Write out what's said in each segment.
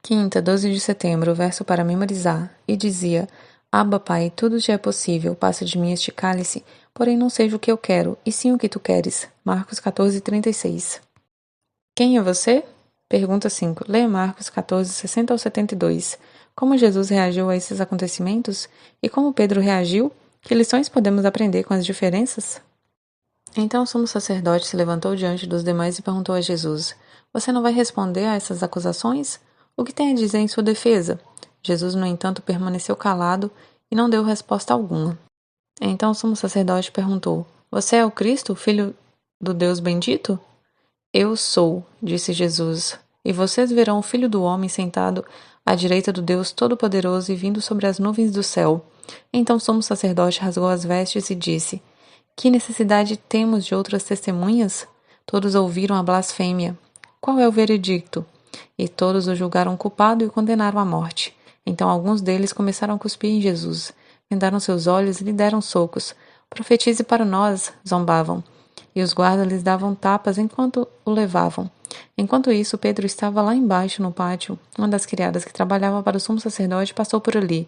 Quinta, 12 de setembro, verso para memorizar, e dizia: Abba, Pai, tudo te é possível, passa de mim este cálice, porém não seja o que eu quero, e sim o que tu queres. Marcos 14:36. Quem é você? Pergunta 5. Leia Marcos 14, 60 ao 72. Como Jesus reagiu a esses acontecimentos? E como Pedro reagiu? Que lições podemos aprender com as diferenças? Então o sumo sacerdote se levantou diante dos demais e perguntou a Jesus: Você não vai responder a essas acusações? O que tem a dizer em sua defesa? Jesus, no entanto, permaneceu calado e não deu resposta alguma. Então o sumo sacerdote perguntou: Você é o Cristo, filho do Deus bendito? Eu sou, disse Jesus, e vocês verão o Filho do Homem sentado à direita do Deus Todo-Poderoso e vindo sobre as nuvens do céu. Então o sumo sacerdote rasgou as vestes e disse: Que necessidade temos de outras testemunhas? Todos ouviram a blasfêmia. Qual é o veredicto? E todos o julgaram culpado e o condenaram à morte. Então alguns deles começaram a cuspir em Jesus, vendaram seus olhos e lhe deram socos. Profetize para nós, zombavam. E os guardas lhes davam tapas enquanto o levavam. Enquanto isso, Pedro estava lá embaixo no pátio. Uma das criadas que trabalhava para o sumo sacerdote passou por ali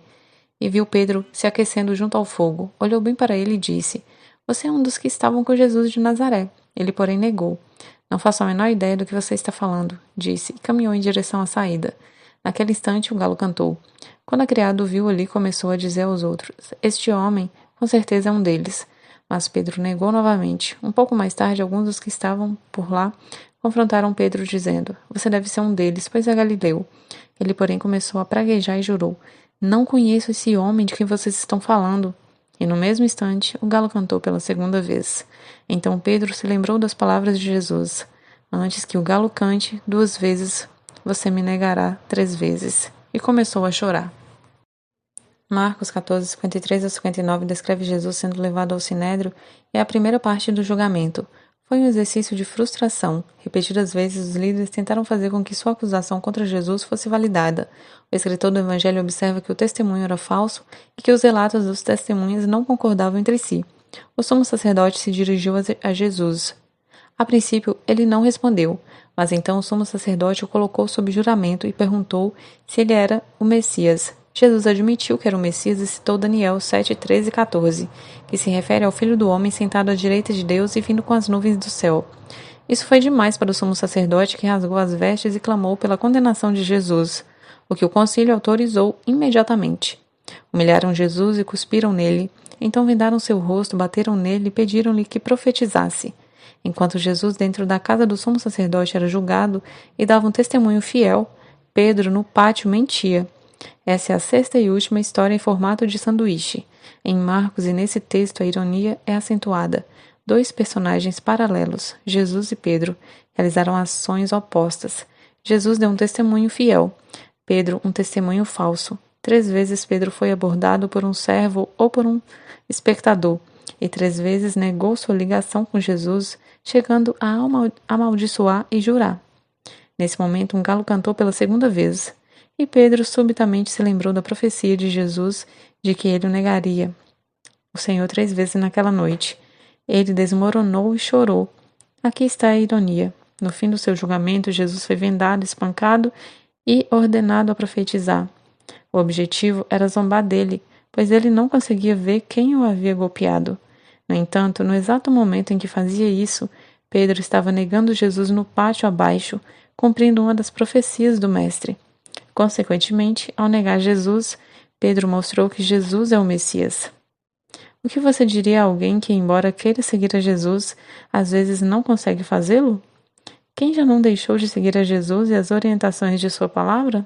e viu Pedro se aquecendo junto ao fogo. Olhou bem para ele e disse: Você é um dos que estavam com Jesus de Nazaré. Ele, porém, negou. Não faço a menor ideia do que você está falando, disse, e caminhou em direção à saída. Naquele instante, o galo cantou. Quando a criada o viu ali, começou a dizer aos outros: Este homem, com certeza, é um deles. Mas Pedro negou novamente. Um pouco mais tarde, alguns dos que estavam por lá confrontaram Pedro, dizendo: Você deve ser um deles, pois é galileu. Ele, porém, começou a praguejar e jurou: Não conheço esse homem de quem vocês estão falando. E no mesmo instante, o galo cantou pela segunda vez. Então Pedro se lembrou das palavras de Jesus: Antes que o galo cante 2 vezes, você me negará 3 vezes. E começou a chorar. Marcos 14, 53 a 59 descreve Jesus sendo levado ao sinédrio e a primeira parte do julgamento. Foi um exercício de frustração. Repetidas vezes, os líderes tentaram fazer com que sua acusação contra Jesus fosse validada. O escritor do Evangelho observa que o testemunho era falso e que os relatos dos testemunhas não concordavam entre si. O sumo sacerdote se dirigiu a Jesus. A princípio, ele não respondeu, mas então o sumo sacerdote o colocou sob juramento e perguntou se ele era o Messias. Jesus admitiu que era o Messias e citou Daniel 7, 13 e 14, que se refere ao Filho do Homem sentado à direita de Deus e vindo com as nuvens do céu. Isso foi demais para o sumo sacerdote, que rasgou as vestes e clamou pela condenação de Jesus, o que o concílio autorizou imediatamente. Humilharam Jesus e cuspiram nele, então vendaram seu rosto, bateram nele e pediram-lhe que profetizasse. Enquanto Jesus, dentro da casa do sumo sacerdote, era julgado e dava um testemunho fiel, Pedro, no pátio, mentia. Essa é a 6ª e última história em formato de sanduíche. Em Marcos e nesse texto a ironia é acentuada. 2 personagens paralelos, Jesus e Pedro, realizaram ações opostas. Jesus deu um testemunho fiel, Pedro um testemunho falso. 3 vezes Pedro foi abordado por um servo ou por um espectador, e 3 vezes negou sua ligação com Jesus, chegando a amaldiçoar e jurar. Nesse momento, um galo cantou pela segunda vez. E Pedro subitamente se lembrou da profecia de Jesus de que ele o negaria o Senhor 3 vezes naquela noite. Ele desmoronou e chorou. Aqui está a ironia. No fim do seu julgamento, Jesus foi vendado, espancado e ordenado a profetizar. O objetivo era zombar dele, pois ele não conseguia ver quem o havia golpeado. No entanto, no exato momento em que fazia isso, Pedro estava negando Jesus no pátio abaixo, cumprindo uma das profecias do Mestre. Consequentemente, ao negar Jesus, Pedro mostrou que Jesus é o Messias. O que você diria a alguém que, embora queira seguir a Jesus, às vezes não consegue fazê-lo? Quem já não deixou de seguir a Jesus e as orientações de sua palavra?